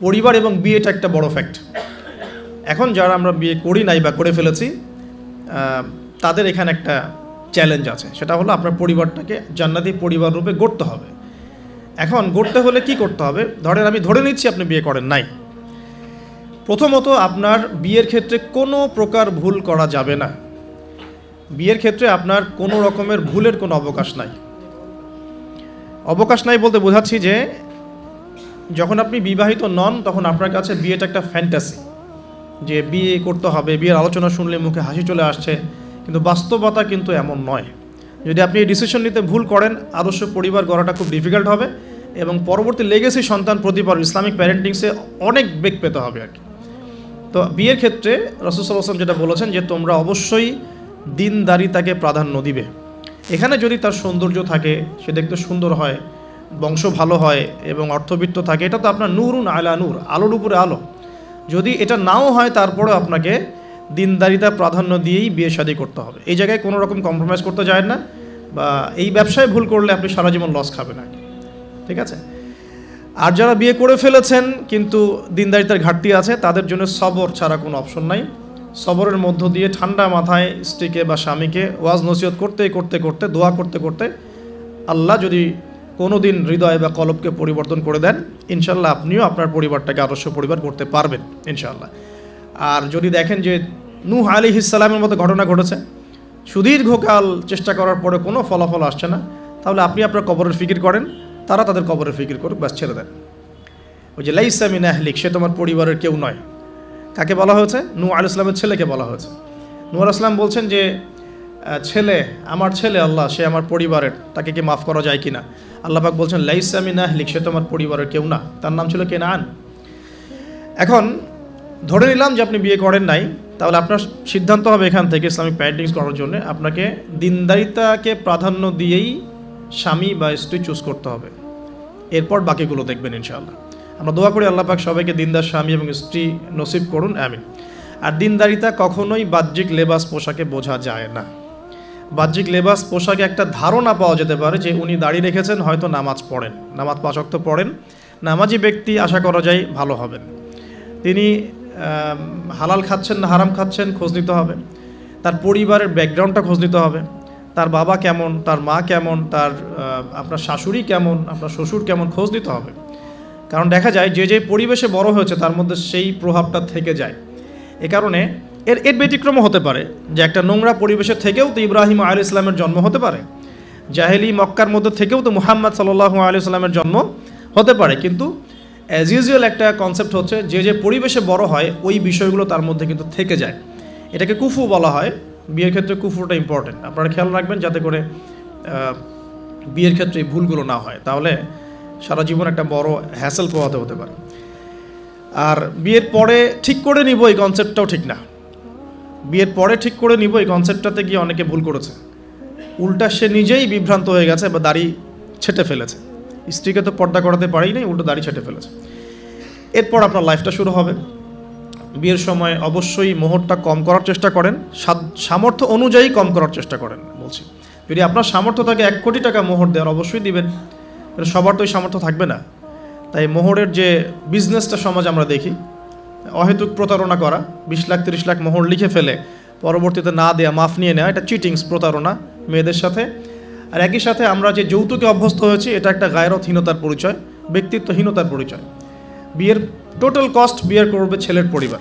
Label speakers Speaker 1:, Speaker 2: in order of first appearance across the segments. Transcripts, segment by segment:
Speaker 1: পরিবার এবং বিয়েটা একটা বড় ফ্যাক্ট। এখন যারা আমরা বিয়ে করি নাই বা করে ফেলেছি তাদের এখানে একটা চ্যালেঞ্জ আছে, সেটা হলো আপনার পরিবারটাকে জান্নাতি পরিবার রূপে গড়তে হবে। এখন গড়তে হলে কি করতে হবে? আমি ধরে নিচ্ছি আপনি বিয়ে করেন নাই। প্রথমত আপনার বিয়ের ক্ষেত্রে কোনো প্রকার ভুল করা যাবে না। বিয়ের ক্ষেত্রে আপনার কোনো রকমের ভুলের কোনো অবকাশ নাই। অবকাশ নাই বলতে বোঝাচ্ছি যে যখন আপনি বিবাহিত নন তখন আপনার কাছে বিয়েটা একটা ফ্যান্টাসি, যে বিয়ে করতে হবে, বিয়ের আলোচনা শুনলে মুখে হাসি চলে আসছে, কিন্তু বাস্তবতা কিন্তু এমন নয়। যদি আপনি এই ডিসিশন নিতে ভুল করেন, আদর্শ পরিবার গড়াটা খুব ডিফিকাল্ট হবে এবং পরবর্তী লেগেসি সন্তান প্রতিবার ইসলামিক প্যারেন্টিংসে অনেক বেগ পেতে হবে আর কি। তো বিয়ের ক্ষেত্রে রাসূল সাল্লাল্লাহু আলাইহি ওয়াসাল্লাম যেটা বলেছেন যে তোমরা অবশ্যই দিনদারিতাকে প্রাধান্য দিবে। এখানে যদি তার সৌন্দর্য থাকে, সে দেখতে সুন্দর হয়, বংশ ভালো হয় এবং অর্থবিত্ত থাকে, এটা তো আপনার নূরুন আলা নূর, আলোর উপরে আলো। যদি এটা নাও হয় তারপরে আপনাকে দিনদারিতা প্রাধান্য দিয়েই বিয়ে শাদী করতে হবে। এই জায়গায় কোনো রকম কম্প্রোমাইজ করতে যায় না, বা এই ব্যবসায় ভুল করলে আপনি সারা জীবন লস খাবেন আর কি, ঠিক আছে? আর যারা বিয়ে করে ফেলেছেন কিন্তু দিনদারিতার ঘাটতি আছে, তাদের জন্য সবর ছাড়া কোনো অপশন নাই। সবরের মধ্য দিয়ে ঠান্ডা মাথায় স্ত্রীকে বা স্বামীকে ওয়াজ নসিহত করতে করতে করতে, দোয়া করতে করতে আল্লাহ যদি কোনো দিন হৃদয় বা কলবকে পরিবর্তন করে দেন, ইনশাল্লাহ আপনিও আপনার পরিবারটাকে আদর্শ পরিবার করতে পারবেন ইনশাল্লাহ। আর যদি দেখেন যে নূহ আলাইহিস সালামের মতো ঘটনা ঘটেছে, সুদীর্ঘকাল চেষ্টা করার পরে কোনো ফলাফল আসছে না, তাহলে আপনি আপনার কবরের ফিকির করেন, তারা তাদের কবরের ফিকির করুক, ব্যাস ছেড়ে দেন। ওই যে লাইসা মিন আহলিক, সে তোমার পরিবারের কেউ নয়। কাকে বলা হয়েছে? নূহ আলাইহিস সালামের ছেলেকে বলা হয়েছে। নূহ আলাইহিস সালাম বলছেন যে ছেলে, আমার ছেলে আল্লাহ, সে আমার পরিবারের, তাকে কি মাফ করা যায় কিনা? আল্লাহ পাক বলছেন লাইসা মিন আহলিক, সে তোমার পরিবারের কেউ না। তার নাম ছিল কেনান। এখন ধরে নিলাম যে আপনি বিয়ে করেন নাই, তাহলে আপনার সিদ্ধান্ত হবে এখান থেকে ইসলামিক প্যারেন্টিংস করার জন্য আপনাকে দিনদারিতাকে প্রাধান্য দিয়েই স্বামী বা স্ত্রী চুজ করতে হবে। এরপর বাকিগুলো দেখবেন ইনশাআল্লাহ। আমরা দোয়া করি আল্লাহ পাক সবাইকে দিনদার স্বামী এবং স্ত্রী নসিব করুন, আমিন। আর দিনদারিতা কখনোই বাহ্যিক লেবাস পোশাকে বোঝা যায় না। বাহ্যিক লেবাস পোশাকে একটা ধারণা পাওয়া যেতে পারে যে উনি দাড়ি রেখেছেন, হয়তো নামাজ পড়েন, নামাজ 5 ওয়াক্ত পড়েন, নামাজি ব্যক্তি, আশা করা যায় ভালো হবেন। তিনি হালাল খাচ্ছেন না হারাম খাচ্ছেন খোঁজ নিতে হবে। তার পরিবারের ব্যাকগ্রাউন্ডটা খোঁজ নিতে হবে, তার বাবা কেমন, তার মা কেমন, তার আপনার শাশুড়ি কেমন, আপনার শ্বশুর কেমন, খোঁজ নিতে হবে। কারণ দেখা যায় যে যে পরিবেশে বড় হয়েছে তার মধ্যে সেই প্রভাবটা থেকে যায়। এ কারণে এর ব্যতিক্রমও হতে পারে যে একটা নোংরা পরিবেশের থেকেও তো ইব্রাহিম আলাইহিস সালামের জন্ম হতে পারে, জাহেলি মক্কার মধ্যে থেকেও তো মুহাম্মদ সাল্লাল্লাহু আলাইহি সাল্লামের জন্ম হতে পারে। কিন্তু অ্যাজ ইউজুয়াল একটা কনসেপ্ট হচ্ছে যে যে পরিবেশে বড় হয় ওই বিষয়গুলো তার মধ্যে কিন্তু থেকে যায়। এটাকে কুফু বলা হয়। বিয়ের ক্ষেত্রে কুফুটা ইম্পর্টেন্ট, আপনারা খেয়াল রাখবেন যাতে করে বিয়ের ক্ষেত্রে এই ভুলগুলো না হয়, তাহলে সারা জীবন একটা বড় হ্যাসেল পোহাতে হতে পারে। আর বিয়ের পরে ঠিক করে নিব এই কনসেপ্টটাও ঠিক না। বিয়ের পরে ঠিক করে নিব এই কনসেপ্টটাতে গিয়ে অনেকে ভুল করেছে, উল্টা সে নিজেই বিভ্রান্ত হয়ে গেছে বা দাড়ি ছেটে ফেলেছে। স্ত্রীকে তো পর্দা করাতে পারেই নাই, উল্টো দাড়ি ছেটে ফেলেছে। এরপর আপনার লাইফটা শুরু হবে। বিয়ের সময় অবশ্যই মোহরটা কম করার চেষ্টা করেন, সামর্থ্য অনুযায়ী কম করার চেষ্টা করেন বলছি। যদি আপনার সামর্থ্য থাকে 1 কোটি টাকা মোহর দেওয়ার, অবশ্যই দিবেন, সবার তো ওই সামর্থ্য থাকবে না। তাই মোহরের যে বিজনেসটা সমাজ আমরা দেখি, অহেতুক প্রতারণা করা, 20 লাখ 30 লাখ মোহর লিখে ফেলে পরবর্তীতে না দেয়া, মাফ নিয়ে নেওয়া, এটা চিটিংস, প্রতারণা মেয়েদের সাথে। আর একই সাথে আমরা যে যৌতুকে অভ্যস্ত হয়েছি, এটা একটা গায়রতহীনতার পরিচয়, ব্যক্তিত্বহীনতার পরিচয়। বিয়ের টোটাল কস্ট বিয়ের করবে ছেলের পরিবার।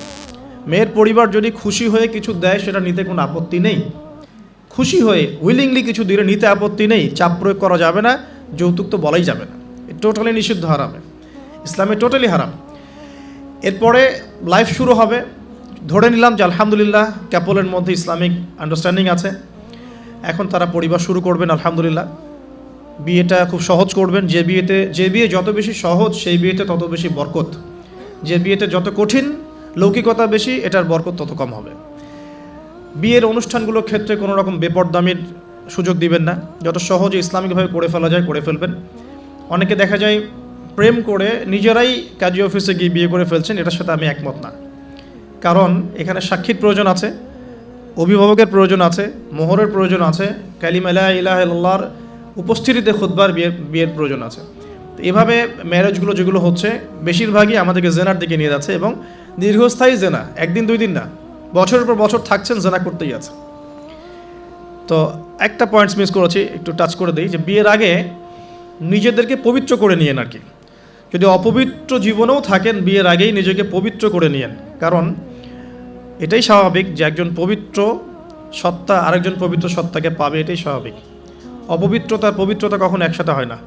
Speaker 1: মেয়ের পরিবার যদি খুশি হয়ে কিছু দেয় সেটা নিতে কোনো আপত্তি নেই, খুশি হয়ে উইলিংলি কিছু দিলে নিতে আপত্তি নেই। চাপ প্রয়োগ করা যাবে না, যৌতুক তো বলাই যাবে না, টোটালি নিষিদ্ধ, হারামে, ইসলামে টোটালি হারাম। এরপরে লাইফ শুরু হবে। ধরে নিলাম যে আলহামদুলিল্লাহ ক্যাপলের মধ্যে ইসলামিক আন্ডারস্ট্যান্ডিং আছে, এখন তারা পরিবার শুরু করবেন আলহামদুলিল্লাহ। বিয়েটা খুব সহজ করবেন। যে বিয়ে যত বেশি সহজ সেই বিয়েতে তত বেশি বরকত, যে বিয়েতে যত কঠিন, লৌকিকতা বেশি, এটার বরকত তত কম হবে। বিয়ের অনুষ্ঠানগুলোর ক্ষেত্রে কোনো রকম বেপরদামির সুযোগ দিবেন না, যত সহজে ইসলামিকভাবে করে ফেলা যায় করে ফেলবেন। অনেকে দেখা যায় প্রেম করে নিজেরাই কাজী অফিসে গিয়ে বিয়ে করে ফেলছেন, এটার সাথে আমি একমত না। কারণ এখানে সাক্ষীর প্রয়োজন আছে, অভিভাবকের প্রয়োজন আছে, মোহরের প্রয়োজন আছে, কালিমা লা ইলাহা ইল্লাল্লাহর উপস্থিতিতে খুতবার বিয়ের প্রয়োজন আছে। তো এভাবে ম্যারেজগুলো যেগুলো হচ্ছে বেশিরভাগই আমাদেরকে জেনার দিকে নিয়ে যাচ্ছে, এবং দীর্ঘস্থায়ী জেনা, একদিন দুই দিন না, বছরের পর বছর থাকছেন জেনা করতেই আছে। তো একটা পয়েন্টস মিস করেছি, একটু টাচ করে দিই, যে বিয়ের আগে নিজেদেরকে পবিত্র করে নিয়েন আর কি। যদি অপবিত্র জীবনেও থাকেন, বিয়ের আগেই নিজেকে পবিত্র করে নিয়েন, কারণ এটাই স্বাভাবিক যে একজন পবিত্র সত্তা আরেকজন পবিত্র সত্তাকে পাবে, এটাই স্বাভাবিক। অপবিত্রতা আর পবিত্রতা কখনো একসাথে হয় না।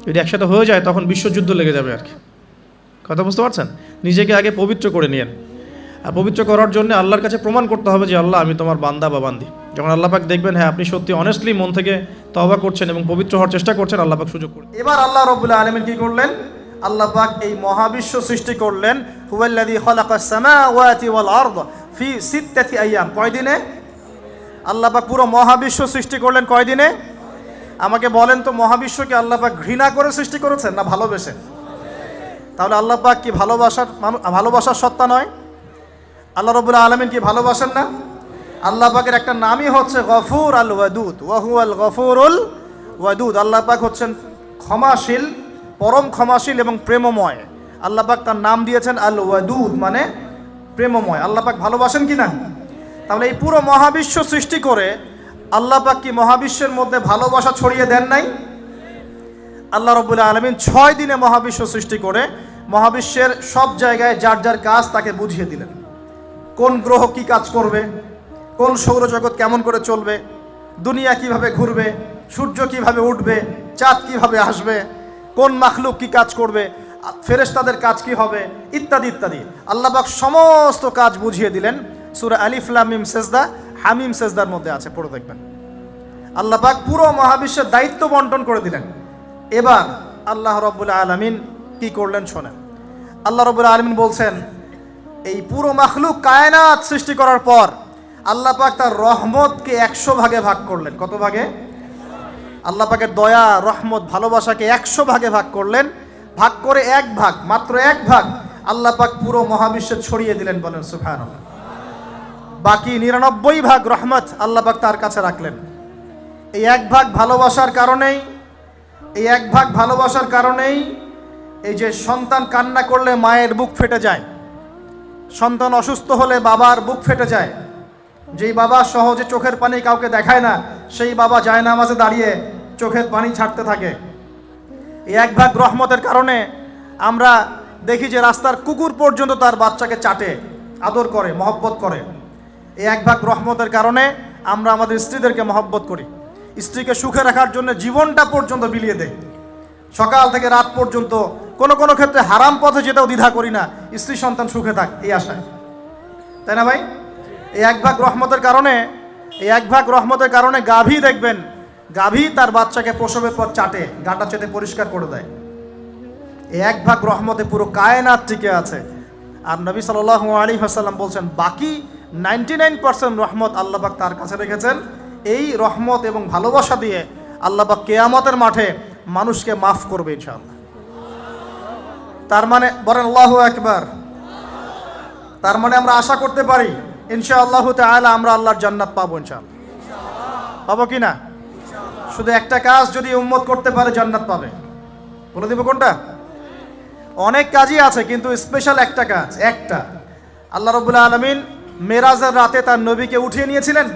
Speaker 1: যদি একসাথে হয়ে যায় তখন বিশ্বযুদ্ধ লেগে যাবে আর কি। কথা বুঝতে পারছেন? নিজেকে আগে পবিত্র করে নিয়েন। আর পবিত্র করার জন্য আল্লাহর কাছে প্রমাণ করতে হবে যে আল্লাহ আমি তোমার বান্দা বা বান্দি। যখন আল্লাহ পাক দেখবেন হ্যাঁ আপনি সত্যি অনেস্টলি মন থেকে তওবা করছেন এবং পবিত্র হওয়ার চেষ্টা করছেন, আল্লাহ পাক সুযোগ করবেন। এবার আল্লাহ রাব্বুল আলামিন কি করলেন? আল্লাহ পাক এই মহাবিশ্ব সৃষ্টি করলেন। হুয়াল্লাযী খালাকাস সামাওয়াতি ওয়াল আরদ ফি সিত্তাতি আইয়াম। কয় দিনে? আল্লাহ পাক পুরো মহাবিশ্ব সৃষ্টি করলেন কয় দিনে? আমাকে বলেন তো, মহাবিশ্বকে আল্লাহ পাক ঘৃণা করে সৃষ্টি করেছেন না ভালোবেসে? তাহলে আল্লাহ পাক কি ভালোবাসার সত্তা নয়? আল্লাহ রাব্বুল আলামিন কি ভালোবাসেন না? আল্লাহ পাকের একটা নামই হচ্ছে গফুর আল ওয়াদুদ, ওয়া হুয়াল গফুরুল ওয়াদুদ। আল্লাহ পাক হচ্ছেন ক্ষমাশীল, পরম ক্ষমাশীল এবং প্রেমময়। আল্লাহ পাক তার নাম দিয়েছেন আল ওয়াদুদ, মানে প্রেমময়। আল্লাহ পাক ভালোবাসেন কি না? তাহলে এই পুরো মহাবিশ্ব সৃষ্টি করে আল্লাহ পাক কি মহাবিশ্বের মধ্যে ভালোবাসা ছড়িয়ে দেন নাই? আল্লাহ রাব্বুল আলামিন 6 দিনে মহাবিশ্ব সৃষ্টি করে মহাবিশ্বের সব জায়গায় যার যার কাজ তাকে বুঝিয়ে দিলেন। কোন গ্রহ কি কাজ করবে, কোন সৌরজগৎ কেমন করে চলবে, দুনিয়া কিভাবে ঘুরবে, সূর্য কিভাবে উঠবে, চাঁদ কিভাবে আসবে, কোন মাখলুক কি কাজ করবে, ফেরেশতাদের কাজ কি হবে, ইত্যাদি ইত্যাদি। আল্লাহ পাক সমস্ত কাজ বুঝিয়ে দিলেন। সূরা আলিফ লাম মিম সেজদা, হামিম সেজদার মধ্যে আছে, পড়ে দেখবেন। আল্লাহ পাক পুরো মহাবিশ্বের দায়িত্ব বন্টন করে দিলেন। এবার আল্লাহ রাব্বুল আলামিন কি করলেন শোনেন। আল্লাহ রাব্বুল আলামিন বলছেন, এই পুরো মাখলুক কায়নাত সৃষ্টি করার পর আল্লাহ পাক তার রহমতকে 100 ভাগে ভাগ করলেন। কত ভাগে? আল্লাহ পাকের দয়া, রহমত, ভালোবাসাকে 100 ভাগে ভাগ করলেন। ভাগ করে এক ভাগ, মাত্র এক ভাগ আল্লাহ পাক পুরো মহাবিশ্বে ছড়িয়ে দিলেন, বলেন সুবহানাল্লাহ। বাকি 99 ভাগ রহমত আল্লাহ পাক তার কাছে রাখলেন। এই এক ভাগ ভালোবাসার কারণেই, এই যে সন্তান কান্না করলে মায়ের বুক ফেটে যায়, সন্তান অসুস্থ হলে বাবার বুক ফেটে যায়, যেই বাবা সহজে চোখের পানি কাউকে দেখায় না, সেই বাবা জায়নামাজে দাঁড়িয়ে চোখের পানি ছাড়তে থাকে। এই এক ভাগ রহমতের কারণে আমরা দেখি যে রাস্তার কুকুর পর্যন্ত তার বাচ্চাকে চাটে, আদর করে, মহব্বত করে। এই এক ভাগ রহমতের কারণে আমরা আমাদের স্ত্রীদেরকে মহব্বত করি, স্ত্রীকে সুখে রাখার জন্য জীবনটা পর্যন্ত বিলিয়ে দেয়। সকাল থেকে রাত পর্যন্ত কোনো ক্ষেত্রে হারাম পথে যেতেও দ্বিধা করি না, স্ত্রী সন্তান সুখে থাক এই আশায়, তাই না ভাই? এই এক ভাগ রহমতের কারণে গাভী দেখবেন, গাভী তার বাচ্চাকে প্রসবের পর চাটে, গাটা চেটে পরিষ্কার করে দেয়। এই এক ভাগ রহমতে পুরো কায়নাত টিকে আছে। আর নবী সাল্লাল্লাহু আলাইহি ওয়াসাল্লাম বলছেন, বাকি 99% রহমত আল্লাহ পাক তার কাছে রেখেছেন। এই রহমত এবং ভালোবাসা দিয়ে আল্লাহ পাক কিয়ামতের মাঠে মানুষকে মাফ করবে ইনশাআল্লাহ। তার মানে বলেন আল্লাহু আকবার। তার মানে আমরা আশা করতে পারি ইনশাআল্লাহ তাআলা আমরা আল্লাহর জান্নাত পাবো ইনশাআল্লাহ। পাবো কি না? শুধু একটা কাজ যদি উম্মত করতে পারে জান্নাত পাবে। বলে দিব কোনটা? অনেক কাজই আছে, কিন্তু স্পেশাল একটা কাজ, একটা। আল্লাহ রাব্বুল আলামিন মেরাজের রাতে তার নবীকে উঠিয়ে নিয়েছিলেন,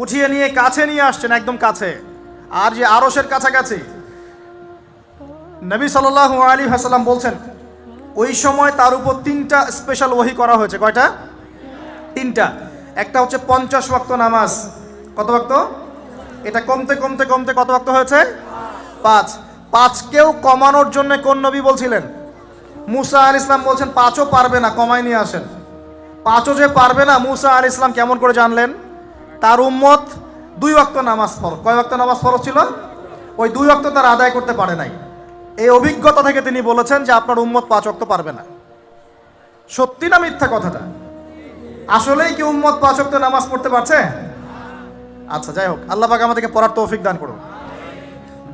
Speaker 1: উঠিয়ে নিয়ে কাছে নিয়ে আসছেন, একদম কাছে, আর যে আরশের কাছাকাছি। নবী সাল্লাল্লাহু আলাইহি ওয়াসাল্লাম বলছেন, ওই সময় তার উপর 3টা স্পেশাল ওহী করা হয়েছে। কয়টা? 3টা। একটা হচ্ছে 50 ওয়াক্ত নামাজ। কত ওয়াক্ত? এটা কমতে কমতে কমতে কত ওয়াক্ত হয়েছে? 5। 5কেও কমানোর জন্য কোন নবী বলছিলেন? মুসা আলাইহিস সালাম বলছেন 5ও পারবে না, কমাই নিয়ে আসেন। 5ও যে পারবে না, মুসা আলাইহিস সালাম কেমন করে জানলেন? তার উম্মত 2 ওয়াক্ত নামাজ ফরজ। কয় ওয়াক্ত নামাজ ফরজ ছিল? ওই 2 ওয়াক্ত তার আদায় করতে পারে নাই। এই অভিজ্ঞতা থেকে তিনি বলেছেন যে আপনার উম্মত 5 ওয়াক্ত পারবে না। সত্যি না মিথ্যা কথাটা? আসলেই কি উম্মত 5 ওয়াক্ত নামাজ পড়তে পারছে? আচ্ছা, যাই হোক, আল্লাহ পাক আমাদেরকে পড়ার তৌফিক দান করুন।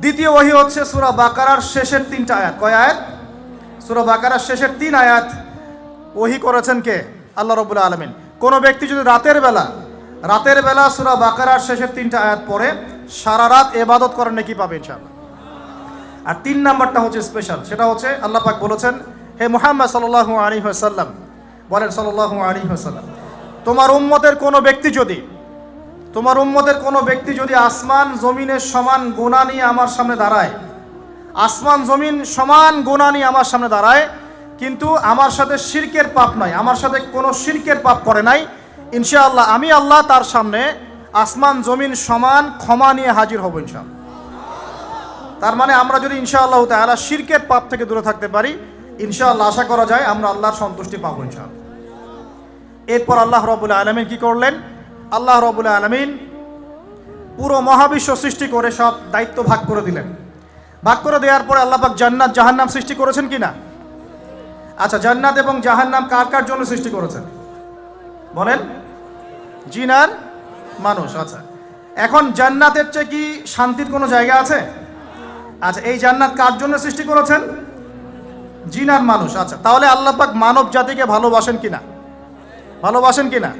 Speaker 1: দ্বিতীয় ওহী হচ্ছে সূরা বাকারার শেষের 3টা আয়াত। কয় আয়াত? সূরা বাকারার শেষের 3 আয়াত ওহী করেছেন কে? আল্লাহ রাব্বুল আলামিন। কোন ব্যক্তি যদি রাতের বেলা সূরা বাকারার শেষের 3টা আয়াত পড়ে সারা রাত ইবাদত করার নেকি পাবে ইনশাআল্লাহ। আর 3 নাম্বারটা হচ্ছে স্পেশাল, সেটা হচ্ছে আল্লাহ পাক বলেছেন, হে মুহাম্মদ সাল্লাল্লাহু আলাইহি ওয়াসাল্লাম, বলেন সাল্লাল্লাহু আলাইহি ওয়াসাল্লাম, তোমার উম্মতের কোনো ব্যক্তি যদি আসমান জমিনের সমান গুনাহ নিয়ে আমার সামনে দাঁড়ায়, আসমান জমিন সমান গুনাহ নিয়ে আমার সামনে দাঁড়ায়, কিন্তু আমার সাথে শিরকের পাপ নাই, আমার সাথে কোনো শিরকের পাপ করে নাই, ইনশাআল্লাহ আমি আল্লাহ তার সামনে আসমান জমিন সমান ক্ষমা নিয়ে হাজির হব ইনশাআল্লাহ। তার মানে আমরা যদি ইনশাআল্লাহ তাআলা শিরকের পাপ থেকে দূরে থাকতে পারি, ইনশাআল্লাহ আশা করা যায় আমরা আল্লাহর সন্তুষ্টি পাবো ইনশাআল্লাহ। এরপর আল্লাহ রাব্বুল আলামিন কি করলেন? আল্লাহ রাব্বুল আলামিন পুরো মহাবিশ্ব সৃষ্টি করে সব দায়িত্ব ভাগ করে দিলেন। ভাগ করে দেওয়ার পরে আল্লাহ পাক জান্নাত জাহান্নাম সৃষ্টি করেছেন কিনা? আচ্ছা, জান্নাত এবং জাহান্নাম কার কার জন্য সৃষ্টি করেছেন বলেন? জিন আর মানুষ। আচ্ছা, এখন জান্নাতের চেয়ে কি শান্তির কোনো জায়গা আছে? আচ্ছা, এই জান্নাত কার জন্য সৃষ্টি করেছেন? জিন আর মানুষ। আচ্ছা, তাহলে আল্লাহ পাক মানব জাতিকে ভালোবাসেন কিনা? ভালোবাসেন কিনা?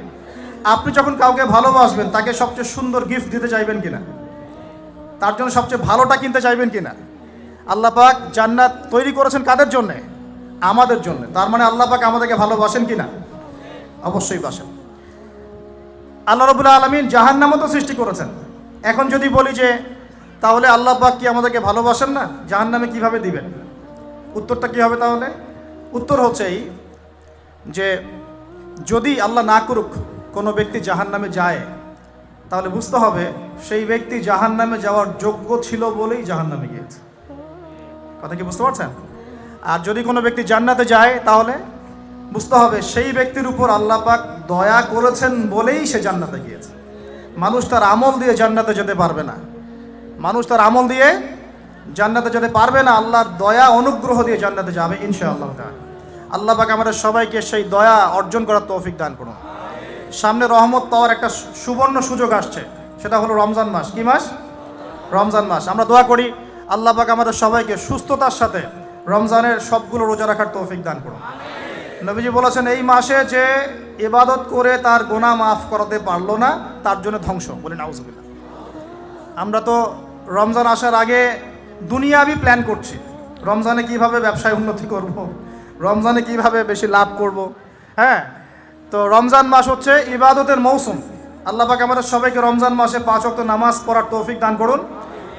Speaker 1: আপনি যখন কাউকে ভালোবাসবেন তাকে সবচেয়ে সুন্দর গিফট দিতে চাইবেন কিনা? তার জন্য সবচেয়ে ভালোটা কিনতে চাইবেন কিনা? আল্লাহ পাক জান্নাত তৈরি করেছেন কাদের জন্য? আমাদের জন্য। তার মানে আল্লাহ পাক আমাদেরকে ভালোবাসেন কিনা? অবশ্যই বাসেন। আল্লাহ রাব্বুল আলামিন জাহান্নামও তো সৃষ্টি করেছেন। এখন যদি বলি যে তাহলে আল্লাহ পাক কি আমাদেরকে ভালোবাসেন না, জাহান্নামে কিভাবে দিবেন? উত্তরটা কি হবে তাহলে? উত্তর হচ্ছে এই যে যদি আল্লাহ না করুক কোনো ব্যক্তি জাহান্নামে যায়, তাহলে বুঝতে হবে সেই ব্যক্তি জাহান্নামে যাওয়ার যোগ্য ছিল বলেই জাহান্নামে গিয়েছে। কথা কি বুঝতে পারছেন? আর যদি কোনো ব্যক্তি জান্নাতে যায়, তাহলে বুঝতে হবে সেই ব্যক্তির উপর আল্লাহ পাক দয়া করেছেন বলেই সে জান্নাতে গিয়েছে। মানুষ তার আমল দিয়ে জান্নাতে যেতে পারবে না, মানুষ তার আমল দিয়ে জান্নাতে যেতে পারবে না, আল্লাহর দয়া অনুগ্রহ দিয়ে জান্নাতে যাবে ইনশাআল্লাহ তাআলা। আল্লাহ পাক আমাদের সবাইকে সেই দয়া অর্জন করার তৌফিক দান করুন। সামনে রহমত পাওয়ার একটা সুবর্ণ সুযোগ আসছে, সেটা হলো রমজান মাস। কি মাস? রমজান মাস। আমরা দোয়া করি আল্লাহ পাক আমাদের সবাইকে সুস্থতার সাথে রমজানের সবগুলো রোজা রাখার তৌফিক দান করুন। নবীজি বলেছেন, এই মাসে যে ইবাদত করে তার গুনাহ মাফ করাতে পারলো না, তার জন্য ধ্বংস। বলে নাউজুবিল্লাহ। আমরা তো রমজান আসার আগে দুনিয়াবি প্ল্যান করছি, রমজানে কিভাবে ব্যবসায় উন্নতি করব, রমজানে কিভাবে বেশি লাভ করব। হ্যাঁ, তো রমজান মাস হচ্ছে ইবাদতের মৌসুম। আল্লাহ পাক আমাদের সবাইকে রমজান মাসে 5 ওয়াক্ত নামাজ পড়ার তৌফিক দান করুন,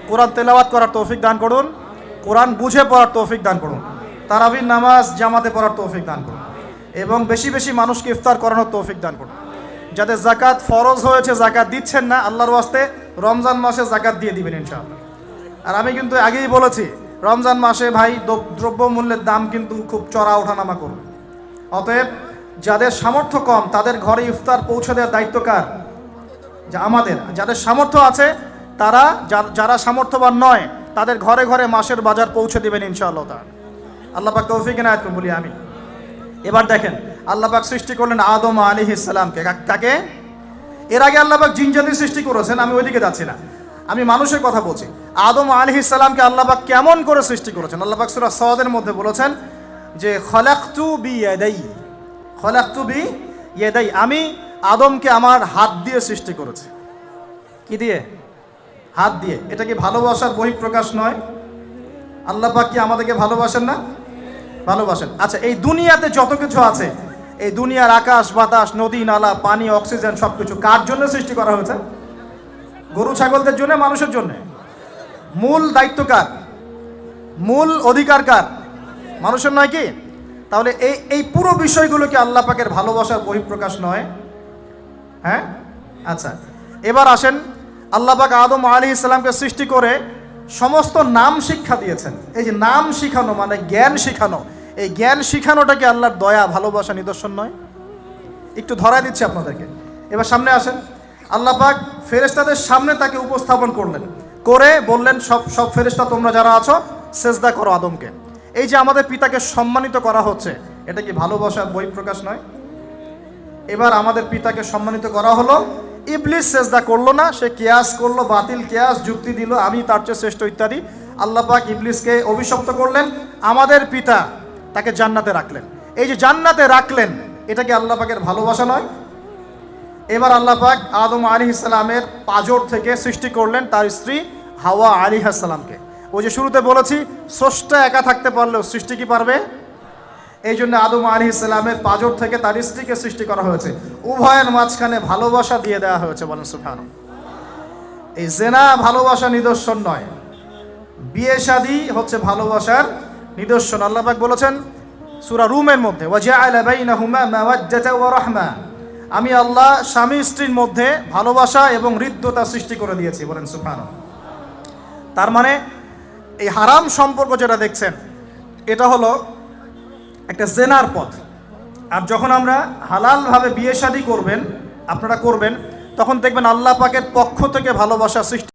Speaker 1: কোরআন তেলাওয়াত করার তৌফিক দান করুন, কোরআন বুঝে পড়ার তৌফিক দান করুন, তারাবির নামাজ জামাতে পড়ার তৌফিক দান করুন, এবং বেশি বেশি মানুষকে ইফতার করানোর তৌফিক দান করুন। যাদের যাকাত ফরজ হয়েছে, যাকাত দিচ্ছেন না, আল্লাহর ওয়াস্তে রমজান মাসে যাকাত দিয়ে দিবেন ইনশাআল্লাহ। আর আমি কিন্তু আগেই বলেছি, রমজান মাসে ভাই দ্রব্যমূল্যের দাম কিন্তু খুব চড়া ওঠানামা করবে। অতএব যাদের সামর্থ্য কম তাদের ঘরে ইফতার পৌঁছে দেওয়ার দায়িত্ব কার? যা আমাদের। যাদের সামর্থ্য আছে তারা, যারা সামর্থ্যবান নয় তাদের ঘরে ঘরে মাসের বাজার পৌঁছে দেবেন ইনশাআল্লাহ তাআলা। আল্লাহ পাক তৌফিক এনায়েত করুন বলি আমি। এবার দেখেন, আল্লাহ পাক সৃষ্টি করলেন আদম আলাইহিস সালামকে। কাকে? এর আগে আল্লাহ পাক জিন জাতি সৃষ্টি করেছেন, আমি ওইদিকে যাচ্ছি না, আমি মানুষের কথা বলছি। আদম আলাইহিস সালামকে আল্লাহ পাক কেমন করে সৃষ্টি করেছেন? আল্লাহ পাক সূরা সাদের মধ্যে বলেছেন যে খলাকতু বিয়াদাই, খলাকতু বিয়াদাই, আমি আদমকে আমার হাত দিয়ে সৃষ্টি করেছি। কি দিয়ে? হাত দিয়ে। এটা কি ভালোবাসার বহিঃপ্রকাশ নয়? আল্লাহ পাক কি আমাদেরকে ভালোবাসেন না? ভালোবাসেন। আচ্ছা, এই দুনিয়াতে যত কিছু আছে, এই দুনিয়ার আকাশ বাতাস নদী নালা পানি অক্সিজেন সবকিছু কার জন্য সৃষ্টি করা হয়েছে? গরু ছাগলদের জন্য, মানুষের জন্য। মূল দায়িত্ব কার? মূল অধিকার কার? মানুষের নয় কি? তাহলে এই পুরো বিষয়গুলো কি আল্লাহ পাকের ভালোবাসার বহিঃপ্রকাশ নয়? হ্যাঁ। আচ্ছা, এবার আসেন, আল্লাহ পাক আদম আলাইহিস সালামকে সৃষ্টি করে সমস্ত নাম শিক্ষা দিয়েছেন। এই যে নাম শিখানো মানে জ্ঞান শিখানো, এই জ্ঞান শিখানোটা কি আল্লাহর দয়া ভালোবাসা নিদর্শন নয়? একটু ধরায় দিচ্ছি আপনাদেরকে। এবার সামনে আসেন, আল্লাহ পাক ফেরেশতাদের সামনে তাকে উপস্থাপন করলেন, করে বললেন সব ফেরেশতা তোমরা যারা আছো সেজদা করো আদমকে। এই যে আমাদের পিতাকে সম্মানিত করা হচ্ছে, এটা কি ভালোবাসার বহিঃপ্রকাশ নয়? এবার আমাদের পিতাকে সম্মানিত করা হলো, ইবলিস সেজদা করলো না, সে কিয়াস করলো, বাতিল কিয়াস যুক্তি দিল আমি তার চেয়ে শ্রেষ্ঠ ইত্যাদি। আল্লাহ পাক ইবলিসকে অভিশপ্ত করলেন, আমাদের পিতা তাকে জান্নাতে রাখলেন। এই যে জান্নাতে রাখলেন, এটা কি আল্লাহ পাকের ভালোবাসা নয়? এবার আল্লাহ পাক আদম আলাইহিস সালামের পাঁজর থেকে সৃষ্টি করলেন তার স্ত্রী হাওয়া আলাইহিস সালামকে। ওই যে শুরুতে বলেছি স্রষ্টা একা থাকতে পারলেও সৃষ্টি কি পারবে? এই জন্য আদম আলাইহিস সালামের পাঁজর থেকে তার স্ত্রীকে সৃষ্টি করা হয়েছে, উভয়ের মাঝখানে ভালোবাসা দিয়ে দেওয়া হয়েছে। বলেন সুবহানাল্লাহ। এই জেনা ভালোবাসা নিদর্শন নয়, বিয়ে শাদী হচ্ছে ভালোবাসার নিদর্শন। আল্লাহ পাক বলেছেন সূরা রুমের মধ্যে, ওয়াজআলা বাইনাহুমা মাওয়াজ্জাতা ওয়া রাহমা, আমি আল্লাহ স্বামী স্ত্রীর মধ্যে ভালোবাসা এবং হৃদ্যতা সৃষ্টি করে দিয়েছি। বলেন সুবহানাল্লাহ। তার মানে এই হারাম সম্পর্ক যেটা দেখছেন এটা হলো একটা জেনার পথ। আর যখন আমরা হালালভাবে বিয়ে শাদী করবেন, আপনারা করবেন, তখন দেখবেন আল্লাহ পাকের পক্ষ থেকে ভালোবাসা সৃষ্টি